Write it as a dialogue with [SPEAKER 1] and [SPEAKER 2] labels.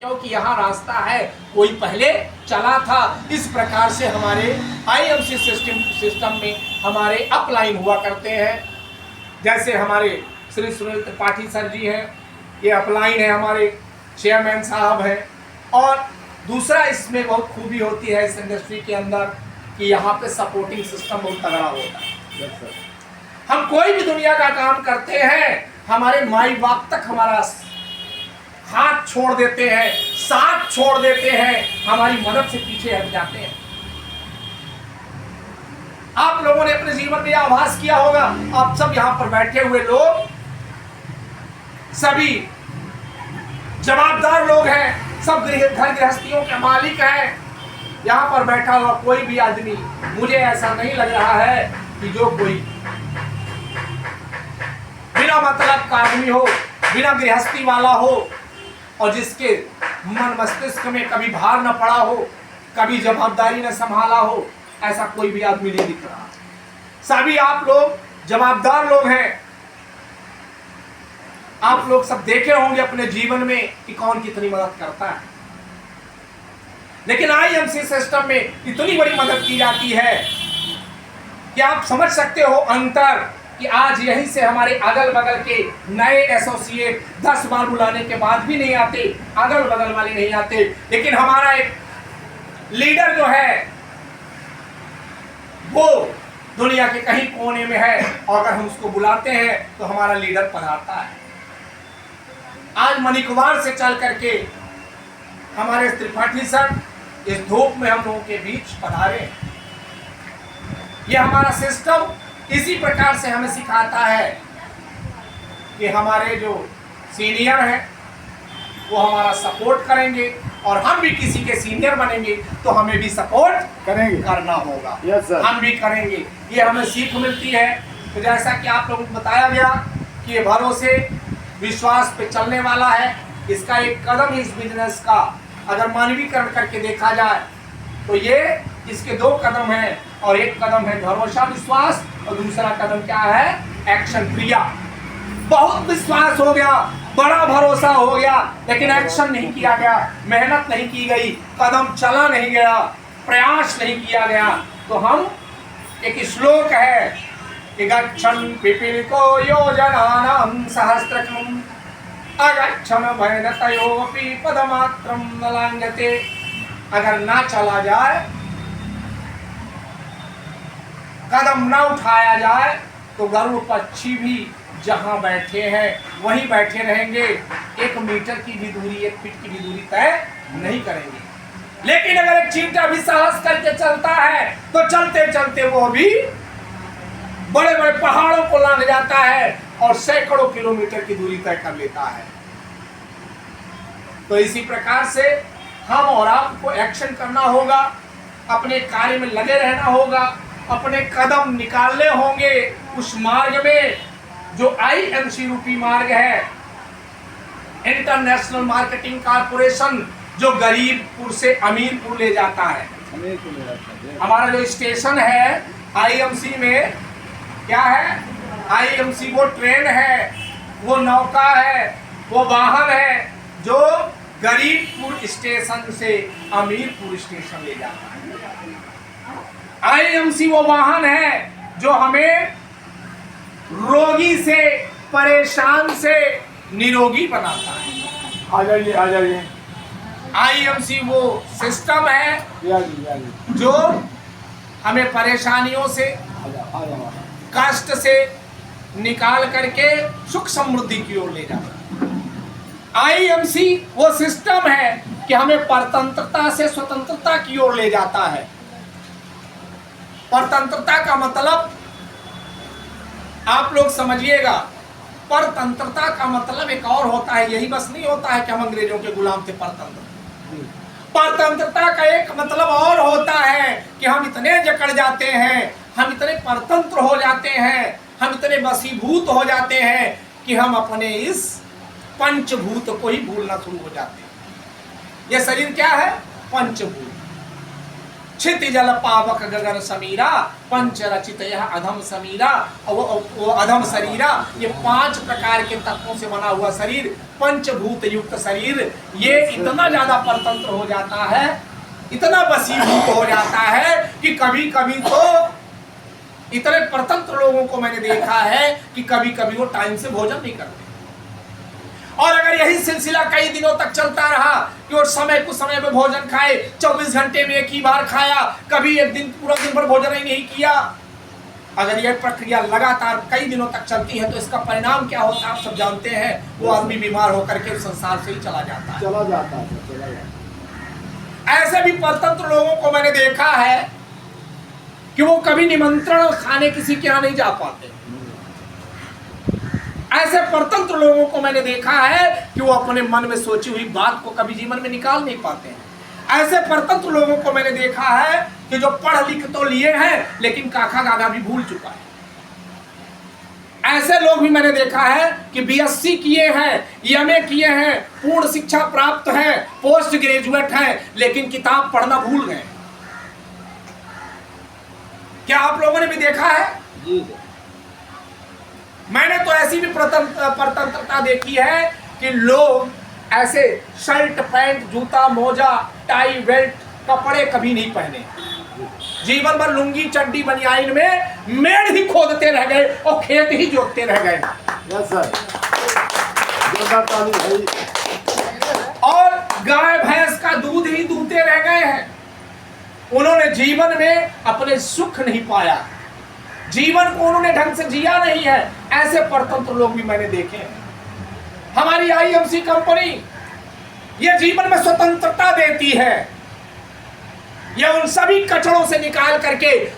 [SPEAKER 1] क्योंकि यहाँ रास्ता है, कोई पहले चला था। इस प्रकार से हमारे आईएमसी सिस्टम में हमारे अपलाइन हुआ करते हैं। जैसे हमारे श्री सुनील त्रिपाठी सर जी हैं, ये अपलाइन है, हमारे चेयरमैन साहब हैं। और दूसरा इसमें बहुत खूबी होती है इस इंडस्ट्री के अंदर कि यहाँ पे सपोर्टिंग सिस्टम बहुत तगड़ा होता है। हम कोई भी दुनिया का काम करते हैं, हमारे माई बाप तक हमारा हाथ छोड़ देते हैं, साथ छोड़ देते हैं, हमारी मदद से पीछे हट जाते हैं। आप लोगों ने अपने जीवन में आभास किया होगा, आप सब यहां पर बैठे हुए लोग सभी जवाबदार लोग हैं, सब घर गृहस्थियों के मालिक हैं। यहां पर बैठा हुआ कोई भी आदमी, मुझे ऐसा नहीं लग रहा है कि जो कोई बिना मतलब का आदमी हो, बिना गृहस्थी वाला हो और जिसके मन मस्तिष्क में कभी भार न पड़ा हो, कभी जवाबदारी न संभाला हो, ऐसा कोई भी आदमी नहीं दिख रहा। सभी आप लोग जवाबदार लोग हैं। आप लोग सब देखे होंगे अपने जीवन में कि कौन कितनी मदद करता है। लेकिन आईएमसी सिस्टम में इतनी बड़ी मदद की जाती है कि आप समझ सकते हो अंतर, कि आज यहीं से हमारे अगल बगल के नए एसोसिएट 10 बार बुलाने के बाद भी नहीं आते, अगल बगल वाले नहीं आते। लेकिन हमारा एक लीडर जो है वो दुनिया के कहीं कोने में है, और अगर हम उसको बुलाते हैं तो हमारा लीडर पधारता है। आज मणिकुमार से चल करके हमारे त्रिपाठी सर इस धूप में हम लोगों के बीच पधारे। ये हमारा सिस्टम इसी प्रकार से हमें सिखाता है कि हमारे जो सीनियर हैं वो हमारा सपोर्ट करेंगे, और हम भी किसी के सीनियर बनेंगे तो हमें भी सपोर्ट करना होगा।
[SPEAKER 2] Yes sir.
[SPEAKER 1] हम भी करेंगे, ये हमें सीख मिलती है। तो जैसा कि आप लोगों को बताया गया कि ये भरोसे विश्वास पे चलने वाला है। इसका एक कदम इस बिजनेस का अगर मानवीकरण करके देखा जाए तो ये इसके 2 कदम हैं, और एक कदम है भरोसा विश्वास, और दूसरा कदम क्या है, एक्शन क्रिया। बहुत विश्वास हो गया, बड़ा भरोसा हो गया, लेकिन एक्शन नहीं किया गया, मेहनत नहीं की गई, कदम चला नहीं गया, प्रयास नहीं किया गया। तो हम एक श्लोक है कि गच्छन् पिपीलिको योजनानां सहस्त्रकम् अगच्छन् भयनतयोऽपि पदमात्रं न लाङ्घते। अगर ना चला जाए, कदम न उठाया जाए, तो गरुड़ पक्षी भी जहां बैठे हैं वहीं बैठे रहेंगे, 1 मीटर की भी दूरी, 1 फीट की भी दूरी तय नहीं करेंगे। लेकिन अगर एक चींटा भी साहस करके चलता है तो चलते चलते वो भी बड़े बड़े पहाड़ों को लांघ जाता है और सैकड़ों किलोमीटर की दूरी तय कर लेता है। तो इसी प्रकार से हम और आपको एक्शन करना होगा, अपने कार्य में लगे रहना होगा, अपने कदम निकालने होंगे उस मार्ग में जो आईएमसी रूपी मार्ग है, इंटरनेशनल मार्केटिंग कॉर्पोरेशन, जो गरीबपुर से अमीरपुर ले जाता है। हमारा जो स्टेशन है आईएमसी में क्या है, आईएमसी वो ट्रेन है, वो नौका है, वो वाहन है जो गरीबपुर स्टेशन से अमीरपुर स्टेशन ले जाता है। आईएमसी वो वाहन है जो हमें रोगी से, परेशान से निरोगी बनाता है।
[SPEAKER 2] आ जाइए, आ जाइए।
[SPEAKER 1] आईएमसी वो सिस्टम है जो हमें परेशानियों से, कष्ट से निकाल करके सुख समृद्धि की ओर ले जाता है। आईएमसी वो सिस्टम है कि हमें परतंत्रता से स्वतंत्रता की ओर ले जाता है। परतंत्रता का मतलब आप लोग समझिएगा, परतंत्रता का मतलब एक और होता है, यही बस नहीं होता है कि हम अंग्रेजों के गुलाम थे। परतंत्रता का एक मतलब और होता है कि हम इतने जकड़ जाते हैं, हम इतने परतंत्र हो जाते हैं, हम इतने वशीभूत हो जाते हैं कि हम अपने इस पंचभूत को ही भूलना शुरू हो जाते हैं। यह शरीर क्या है, पंचभूत। क्षिति जल पावक गगन समीरा, पंच रचित यह अधम समीरा, वो अधम शरीरा। ये 5 प्रकार के तत्वों से बना हुआ शरीर, पंचभूत युक्त शरीर, ये इतना ज्यादा परतंत्र हो जाता है, इतना वशीभूत हो जाता है कि कभी कभी तो इतने परतंत्र लोगों को मैंने देखा है कि कभी कभी वो टाइम से भोजन नहीं करते। और अगर यही सिलसिला कई दिनों तक चलता रहा कि वो समय कुछ समय में भोजन खाए, 24 घंटे में एक ही बार खाया, कभी एक दिन पूरा दिन भर भोजन ही नहीं किया, अगर यह प्रक्रिया लगातार कई दिनों तक चलती है तो इसका परिणाम क्या होता है आप सब जानते हैं। वो आदमी बीमार होकर के संसार से ही चला जाता है। ऐसे भी परतंत्र लोगों को मैंने देखा है कि वो कभी निमंत्रण खाने किसी के यहाँ नहीं जा पाते। ऐसे परतंत्र लोगों को मैंने देखा है कि वो अपने मन में सोची हुई बात को कभी जीवन में निकाल नहीं पाते हैं। ऐसे परतंत्र लोगों को मैंने देखा है कि जो पढ़ लिख तो लिए हैं लेकिन काखा गागा भी भूल चुका है। ऐसे लोग भी मैंने देखा है कि बीएससी किए हैं, एमए किए हैं, पूर्ण शिक्षा प्राप्त है, पोस्ट ग्रेजुएट हैं, लेकिन किताब पढ़ना भूल गए। क्या आप लोगों ने भी देखा है? जी। मैंने तो ऐसी भी परतंत्रता देखी है कि लोग ऐसे शर्ट पैंट जूता मोजा टाई बेल्ट कपड़े कभी नहीं पहने, जीवन भर लुंगी चड्डी बनियाइन में मेड़ ही खोदते रह गए और खेत ही जोतते रह गए। और गाय भैंस का दूध ही दूहते रह गए हैं। उन्होंने जीवन में अपने सुख नहीं पाया, जीवन को उन्होंने ढंग से जिया नहीं है। ऐसे परतंत्र लोग भी मैंने देखे हैं। हमारी आईएमसी कंपनी ये जीवन में स्वतंत्रता देती है, यह उन सभी कचड़ों से निकाल करके